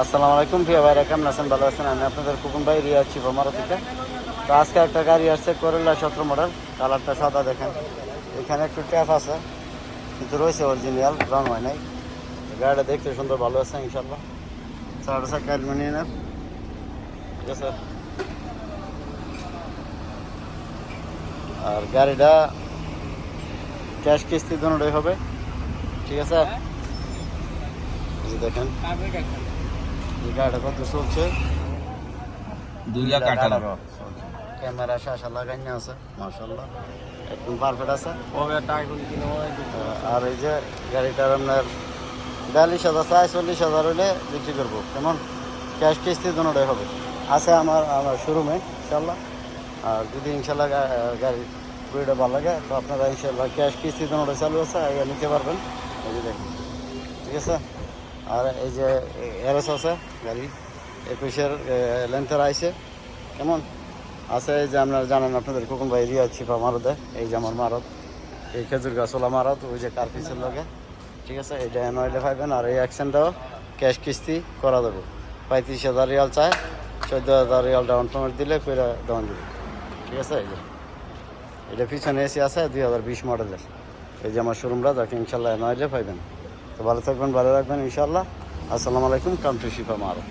আসসালামু আলাইকুম প্রিয় ভাইরা, কেমন আছেন? ভালো আছেন? আমি আপনাদের কুকুন ভাই, রিয়া আছি ভমারা থেকে। তো আজকে একটা গাড়ি আসছে, করোলা 17 মডেল, কালারটা সাদা দেখেন। এখানে একটু ট্যাপ আছে কিন্তু রয়েছে অরিজিনাল, রং হয় নাই। গাড়িটা দেখতে সুন্দর, ভালো আছে ইনশাল্লাহ। চারটা চাকা অ্যালুমিনিয়ামের, ঠিক আছে। আর গাড়িটা ক্যাশ কিস্তি দুটোই হবে, ঠিক আছে। এই যে দেখেন এই গাড়িটা কত চলছে, 2,18,000 ক্যামেরা শাসা লাগাইনি আছে, মাশাআল্লাহ একদম পারফেক্ট আছে। আর এই যে গাড়িটার আপনার 42,000 চাই, 40,000 হলে বিক্রি করবো। কেমন? ক্যাশ কিস্তি দুটোই হবে, আছে আমার শোরুমে ইনশাল্লাহ। আর যদি ইনশাল্লাহ গাড়ি ভিডিওটা ভালো লাগে তো আপনারা ইনশাল্লাহ ক্যাশ কিস্তি দুটোই চালু আছে, আগে নিতে পারবেন। এই যে দেখুন, ঠিক আছে। আর এই যে এরএস আছে গাড়ি, 21-এর লেন্থের আইসে, কেমন আছে। এই যে আপনারা জানেন, আপনাদের কুকুন ভাই রিয়া ছিপা মারদে, এই যে আমার মারদ, এই খেজুর গাছওয়ালা মারদ, ওই যে কার্পিসের লগে, ঠিক আছে। এটা নইলে পাইবেন। আর এই অ্যাকশনটাও ক্যাশ কিস্তি করা দেবো। 35,000 রিয়াল চায়, 14,000 রিয়াল ডাউন পেমেন্ট দিলে করে দেওয়ান দেবে, ঠিক আছে। এই যে এটা পিছনে এসি আছে 2020 মডেলের। এই যে আমার শোরুমটা, যাকে ইনশাল্লাহ নইলে পাইবেন। তো ভালো থাকবেন, ভালো রাখবেন ইনশাল্লাহ। আসসালামু আলাইকুম, কাম টু শিপা মারদ।